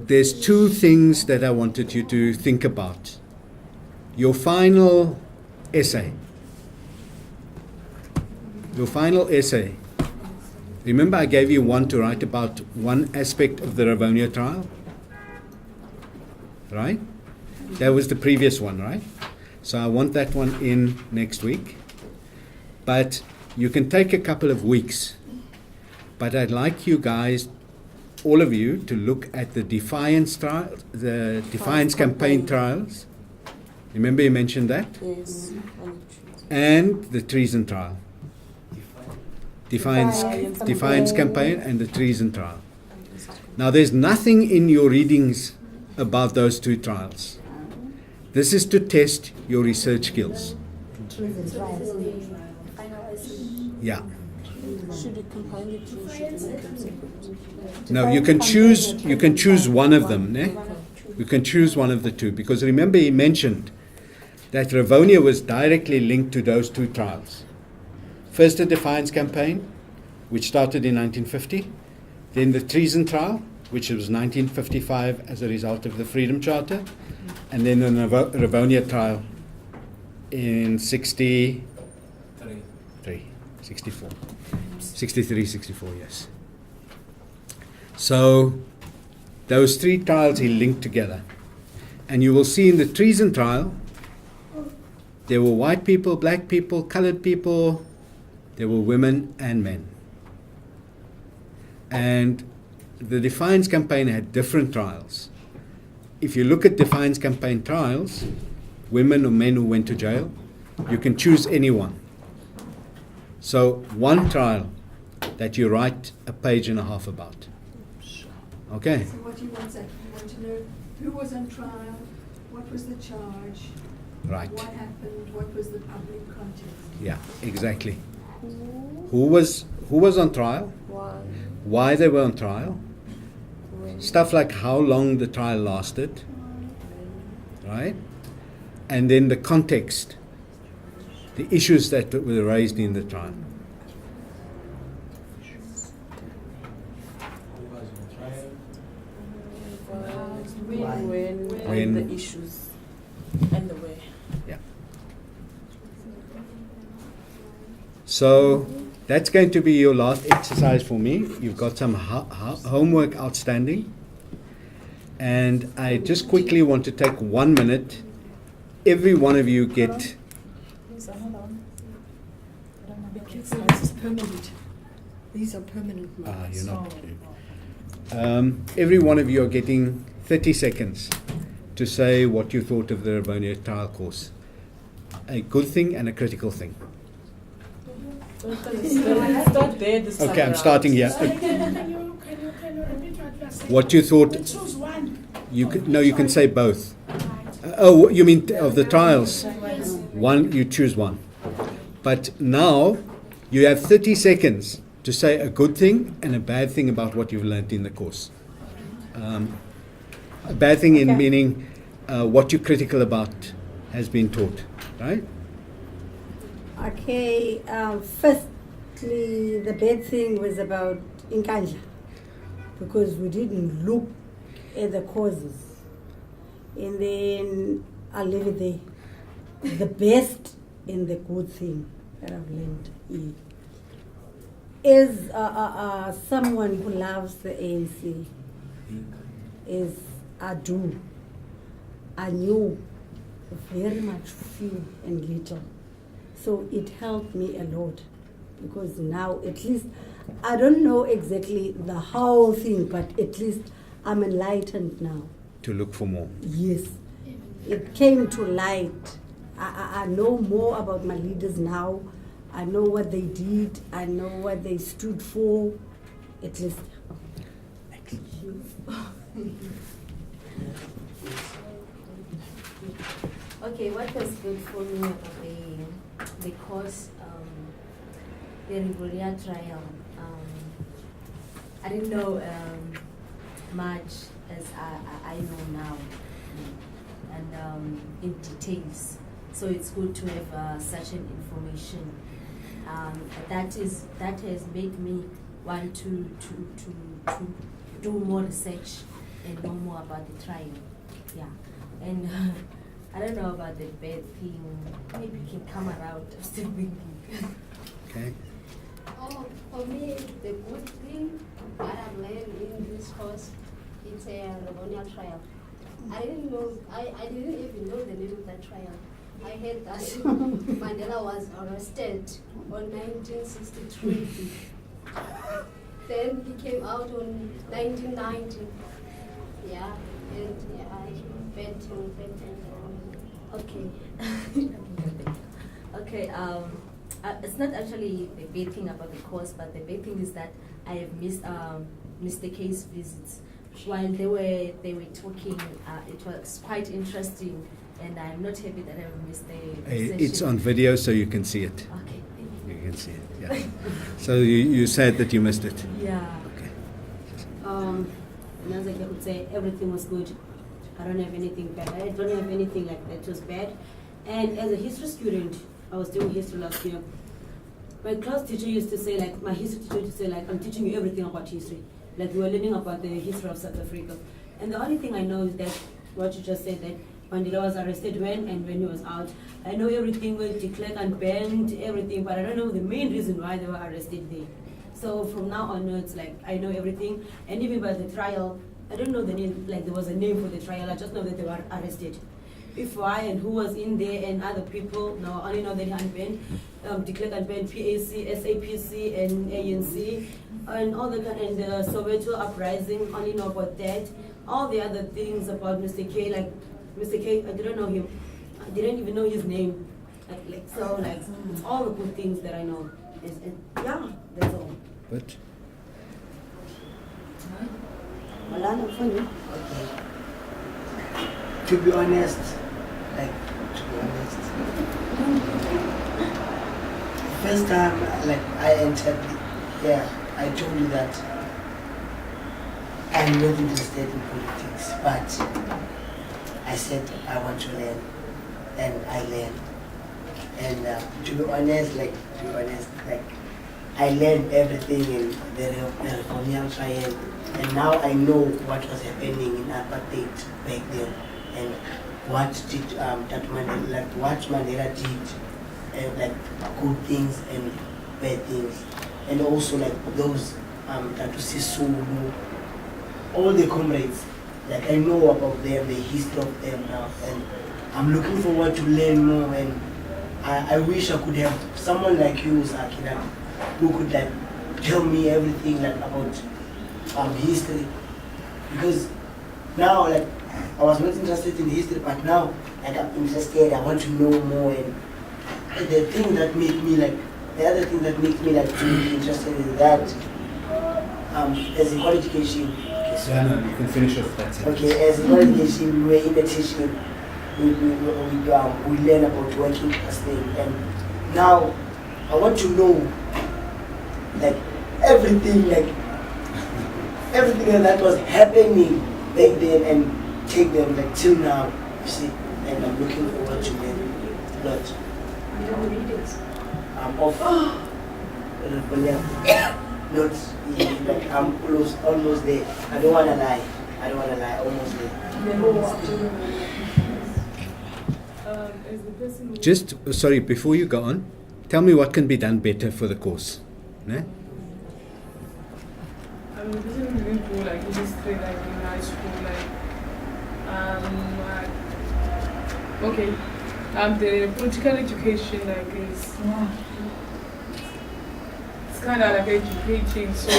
there's two things that I wanted you to think about. Your final essay. Your final essay. Remember I gave you one to write about one aspect of the Ravonia trial? Right? That was the previous one, right? So I want that one in next week. But you can take a couple of weeks. But I'd like you guys, all of you, to look at the Defiance trial, the Defiance campaign trials. Remember you mentioned that? Yes. And the Treason trial. Defiance campaign and the Treason trial. Now there's nothing in your readings about those two trials. This is to test your research skills. Yeah. Should it combine the two? Should it make them separate? No, you can choose one of them. Ne? You can choose one of the two, because remember he mentioned that Ravonia was directly linked to those two trials. First the Defiance campaign, which started in 1950, then the Treason trial, which was 1955 as a result of the Freedom Charter, and then the Ravonia trial in 63, 64, yes. So those three trials he linked together. And you will see in the Treason trial, there were white people, black people, colored people, there were women and men. And the Defiance campaign had different trials. If you look at Defiance campaign trials, women or men who went to jail, you can choose anyone. So one trial that you write a page and a half about. Okay? So what you want, Zach, you want to know who was on trial, what was the charge, Right. what happened, what was the public context. Yeah, exactly. Who was on trial? Why they were on trial? Stuff like how long the trial lasted, right? And then the context, the issues that were raised in the trial. When the issues and the way. Yeah. So that's going to be your last exercise for me. You've got some homework outstanding. And I just quickly want to take 1 minute. Every one of you get... This is permanent. These are permanent marks. you're not... every one of you are getting 30 seconds to say what you thought of the Ravonia trial course. A good thing and a critical thing. Start there this time Okay, I'm around. starting here. Can you repeat what you are saying? What you thought... Choose one. You can say both. Oh, you mean of the trials? One, you choose one. But now you have 30 seconds to say a good thing and a bad thing about what you've learned in the course. A bad thing in meaning what you're critical about has been taught, right? Okay, firstly, the bad thing was about Inkandla, because we didn't look at the causes. And then I'll leave it there. The best and the good thing that I've learned is someone who loves the ANC, is I do. I knew very much few and little. So it helped me a lot, because now at least, I don't know exactly the whole thing, but at least I'm enlightened now. To look for more. Yes, it came to light. I know more about my leaders now. I know what they did. I know what they stood for. At least. Okay, what was good for me about the course, the Ravonia trial, I didn't know much as I know now, and in details. So it's good to have such an information. That has made me want to do more research and know more about the trial. Yeah, and I don't know about the bad thing. Maybe it can come around. I'm still thinking. Okay. Oh, for me, the good thing that I've learned in this course, it's a Livonia trial. I didn't know, I didn't even know the name of that trial. I heard that Mandela was arrested on 1963. Then he came out on 1990. Yeah, and yeah, I bet him. Okay. Okay. It's not actually the bad thing about the course, but the bad thing is that I have missed the case visits. While they were talking, it was quite interesting, and I'm not happy that I missed the session. It's on video, so you can see it. Okay. You can see it. Yeah. So you said that you missed it. Yeah. Okay. As I would say, everything was good. I don't have anything bad. I don't have anything like that was bad. And as a history student, I was doing history last year. My class teacher used to say, like, my history teacher used to say, like, I'm teaching you everything about history. Like, we were learning about the history of South Africa. And the only thing I know is that what you just said, that Mandela was arrested when and when he was out. I know everything was declared and banned, everything, but I don't know the main reason why they were arrested there. So from now onwards, like, I know everything. And even by the trial, I don't know the name, like there was a name for the trial, I just know that they were arrested. If why and who was in there and other people, no, I only know that he unbanned, declared unbanned PAC, SAPC and ANC, and all the kind, and the Soweto uprising, only know about that. All the other things about Mr. K, like, Mr. K, I didn't know him. I didn't even know his name. So, all the good things that I know. Yeah, that's all. But Malana, funny. To be honest, first time I entered here, I told you that I'm not interested in politics, but I said I want to learn, and I learned. And to be honest, I learned everything in the Reformian trial, and now I know what was happening in apartheid back then, and what did what Mandela did, good things and bad things, and also those Tatu Sisulu, all the comrades. I know about them, the history of them now, and I'm looking forward to learn more. And I wish I could have someone like you, Sakina, who could tell me everything about history, because now I was not interested in history, but now I'm interested. I want to know more, and the thing that made me the other thing that makes me truly interested is that as a college education. no, you can finish off that sentence. Okay, as a college education, we were in a teaching. We learn about working class thing, and now I want to know everything that was happening back then and take them till now, you see, and I'm looking forward to learn a lot. I'm off not I'm almost there. I don't wanna lie, almost there. Just, sorry, before you go on, tell me what can be done better for the course. Ne? I'm really cool, history, in high school, okay. The political education, is it's kind of educating. So,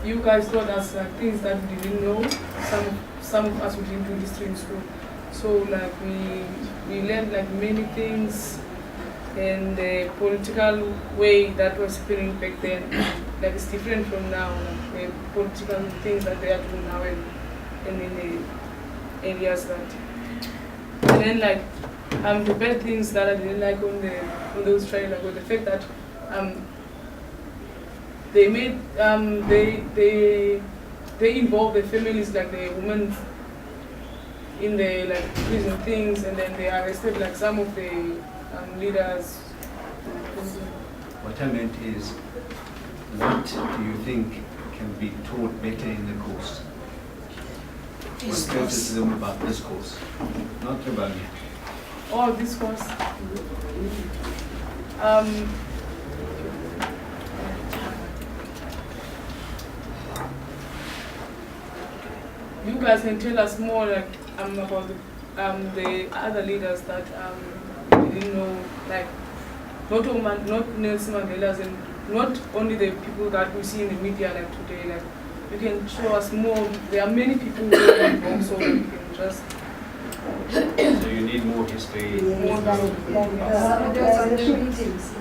you guys taught us things that we didn't know. Some of us we didn't do history in school. So, we learned many things in the political way that was happening back then. It's different from now. The political things that they are doing now and in the areas that. And then the bad things that I didn't like on those trials was the fact that they made they involve the families, the women in the prison things, and then they arrested some of the leaders. What I meant is, what do you think can be taught better in the course? What's This course. criticism about this course? Not Rivonia. Oh, this course. You guys can tell us more like about the other leaders that we didn't know, like not Nelson Mandela's and not only the people that we see in the media like today. Like you can show us more. There are many people who don't know, so we can just. So you need more history. Additional meetings.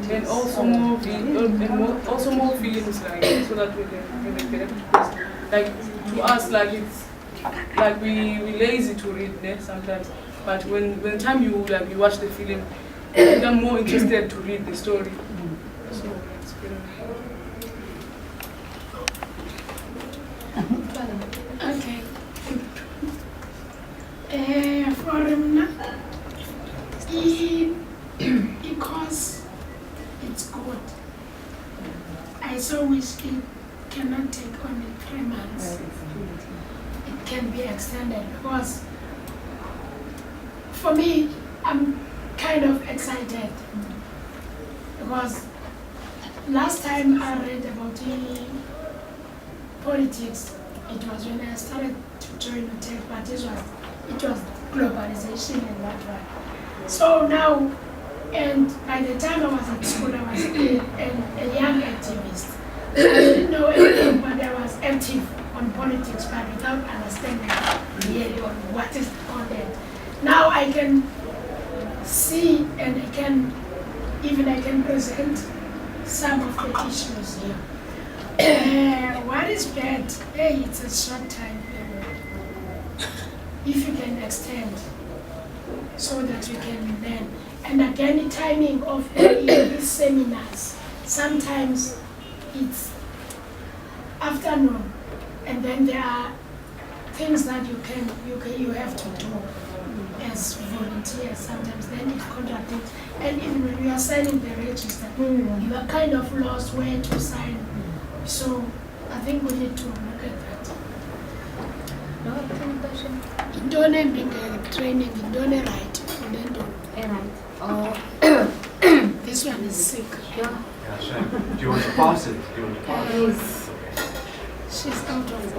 And also more also more films like so that we can get it. Like to us, like it's like we lazy to read sometimes, but when time you watch the film, you become more interested to read the story. So it's been. Okay. For him, because it's good. I so wish it cannot take only 3 months. It can be extended because for me, I'm kind of excited because last time I read about politics, it was when I started to join the tech, but it was globalization and that one. So now, and by the time I was at school, I was a young activist. I didn't know anything, but I was active on politics, but without understanding really on what is the content. Now I can see and I can present some of the issues here. What is bad? Hey, it's a short time period. If you can extend so that you can learn. And again, the timing of these seminars, sometimes it's afternoon, and then there are things that you have to do as volunteers. Sometimes then it contradicts, and even when you are signing the register, you are kind of lost where to sign. So I think we need to look at that. Don't have training, don't right, then don't. This one is sick. Yeah, sure. Do you want to pass it? Yes. She's out of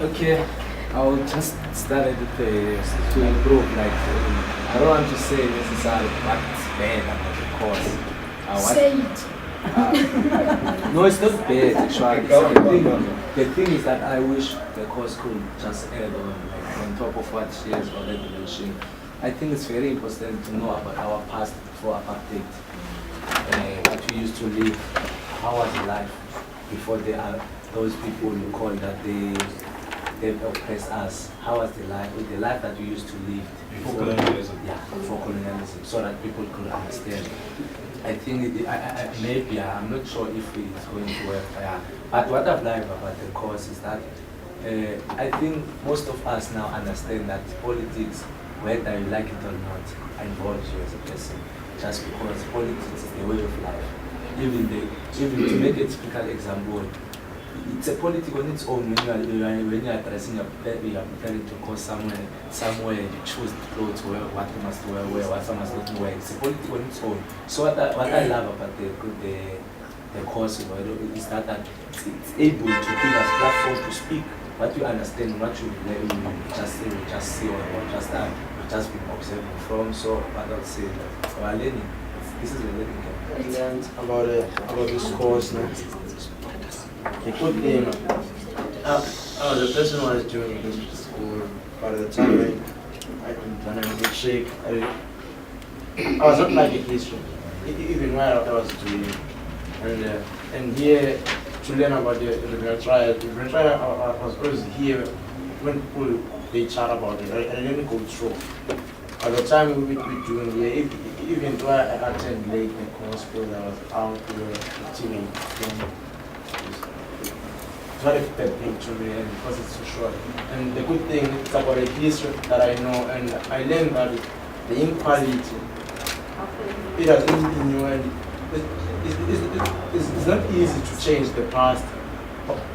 Okay, I'll just start to improve. Like, I don't want to say necessarily but it's bad about the course. Say it. No, it's not bad actually. The thing is that I wish the course could just add on top of what she has already mentioned. I think it's very important to know about our past before apartheid. What we used to live, how was life before there are those people you call that they oppress us. How was the life that we used to live before colonialism? Yeah, before colonialism, so that people could understand. I think maybe I'm not sure if it's going to work. But what I've liked about the course is that I think most of us now understand that politics, whether you like it or not, involves you as a person. Just because politics is the way of life. Even to make a typical example, it's a politics on its own. When you are addressing you are preparing to go somewhere, you choose the clothes, what you must wear, what you must not wear. It's a politics on its own. So what I love about the course is that it's able to give us platform to speak what you understand, what you just see or just been observing from. So what I'll say that we are learning. This is a learning game. I learned about this course now. The good thing, the person who was doing this school, by the time I done a milkshake, I was not like a history, even while I was doing it. And here to learn about the trial, I was always here when people they chat about it. I didn't go through. By the time we were doing here, even though I attended late in course because I was out TV. It's not a bad thing to me because it's so short. And the good thing is about the history that I know, and I learned that the inequality, it has been in you, and it's not easy to change the past,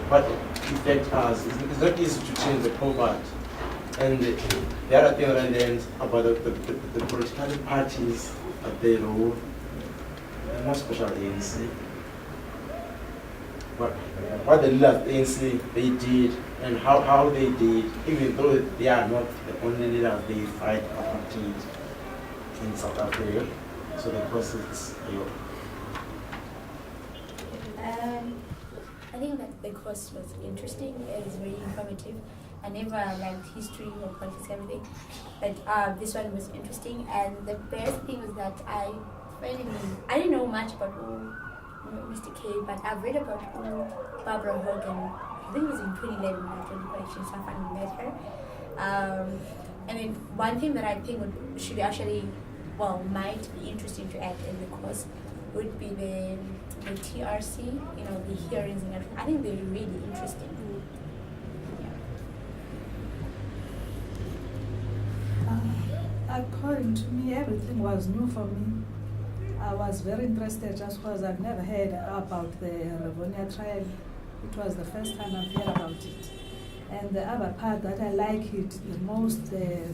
but affect us. It's not easy to change the poverty. And the other thing that I learned about the political parties at their role, more especially ANC, what the leaders of ANC they did and how they did, even though they are not the only leaders they fight apartheid in South Africa. So the process is I think that the course was interesting. It was very informative. I never liked history or politics, everything, but this one was interesting. And the best thing was that I didn't know much about Mr. K, but I've read about Barbara Hogan. I think it was in 2011 or 2014, so I finally met her. And then one thing that I think should actually, might be interesting to add in the course would be the TRC, the hearings and everything. I think they're really interesting. According to me, everything was new for me. I was very interested just because I've never heard about the Rivonia trial. It was the first time I've heard about it. And the other part that I like it the most, the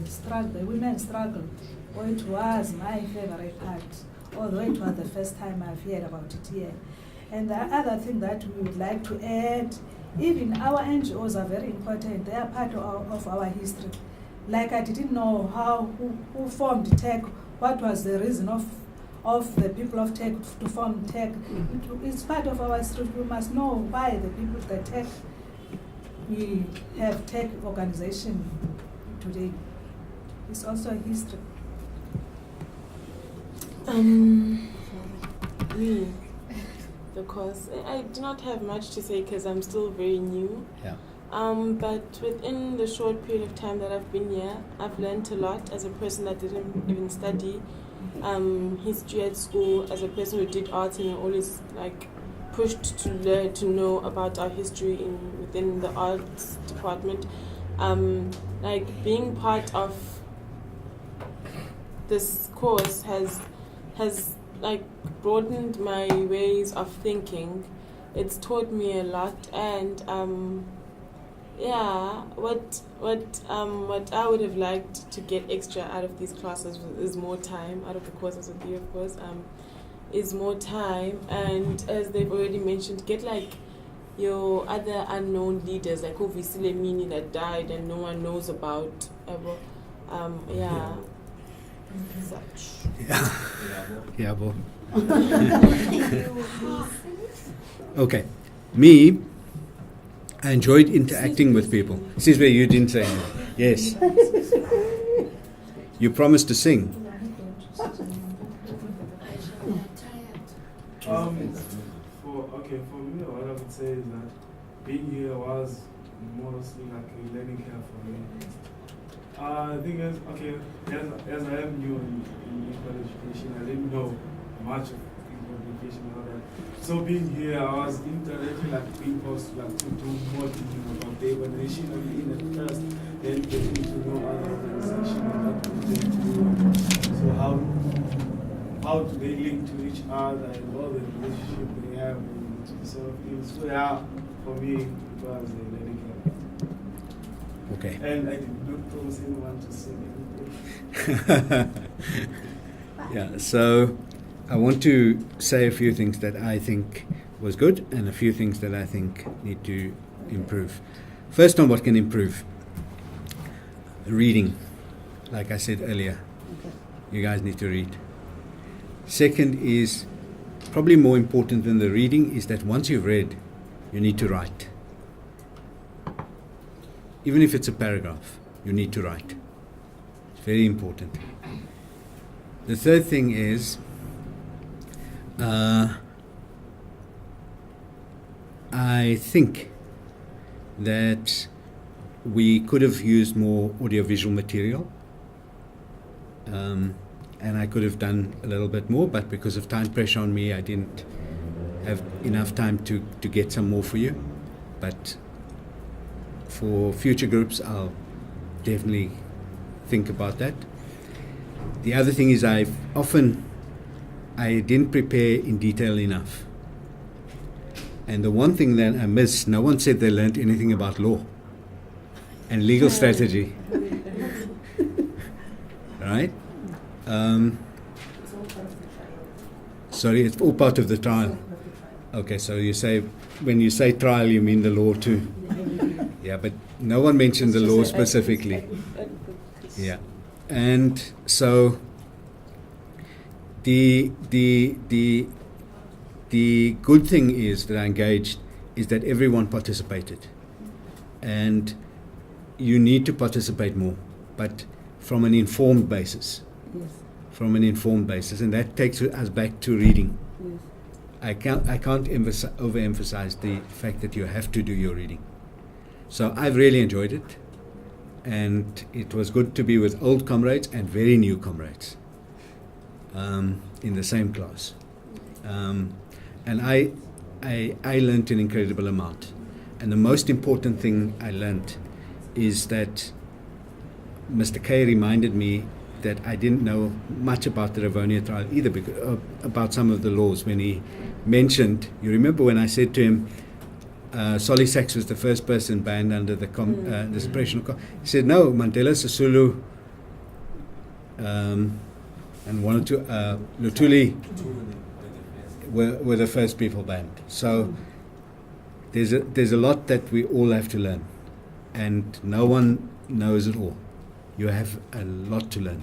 women's struggle, it was my favorite part, although it was the first time I've heard about it here. And the other thing that we would like to add, even our NGOs are very important. They are part of our history. Like I didn't know who formed TEC, what was the reason of the people of TEC to form TEC. It's part of our history. We must know why the people of the TEC, we have TEC organization today. It's also a history. Me, the course. I do not have much to say because I'm still very new. Yeah. But within the short period of time that I've been here, I've learned a lot as a person that didn't even study history at school, as a person who did art and always pushed to learn to know about our history within the arts department. Being part of this course has broadened my ways of thinking. It's taught me a lot, and what I would have liked to get extra out of these classes is more time, out of the courses with you, of course, is more time, and as they've already mentioned, get your other unknown leaders, like Ovisile Mini that died and no one knows about. Such. Yeah, boy. Okay. Me, I enjoyed interacting with people. This is where you didn't say anything. Yes. You promised to sing. For me, what I would say is that being here was mostly like a learning curve for me. The thing is, as I am new in equal education, I didn't know much of equal education and all that. So being here, I was interacting being forced to do more thinking about the organization in at first, then getting to know other organizations and what they do. So how do they link to each other and all the relationship they have and sort of things. So for me, it was a learning curve. Okay. And I did not promise anyone to sing anything. Yeah, so I want to say a few things that I think was good and a few things that I think need to improve. First on what can improve. Reading, like I said earlier. You guys need to read. Second is, probably more important than the reading, is that once you've read, you need to write. Even if it's a paragraph, you need to write. It's very important. The third thing is, I think that we could have used more audiovisual material, and I could have done a little bit more, but because of time pressure on me, I didn't have enough time to get some more for you. But for future groups, I'll definitely think about that. The other thing is, I've often I didn't prepare in detail enough. And the one thing that I missed, no one said they learned anything about law and legal strategy. Right? Sorry, it's all part of the trial. Okay, so you say, when you say trial, you mean the law too. Yeah, but no one mentioned the law specifically. Yeah, and so the good thing is that I engaged is that everyone participated, and you need to participate more, but from an informed basis. Yes. From an informed basis, and that takes us back to reading. Yes. I can't overemphasize the fact that you have to do your reading. So I've really enjoyed it, and it was good to be with old comrades and very new comrades in the same class. And I learned an incredible amount. And the most important thing I learned is that Mr. K reminded me that I didn't know much about the Rivonia trial either, because, about some of the laws. When he mentioned, you remember when I said to him, Solly Sachs was the first person banned under the suppression of. He said, no, Mandela, Sisulu, and one or two, Lutuli were the first people banned. So there's a lot that we all have to learn, and no one knows it all. You have a lot to learn.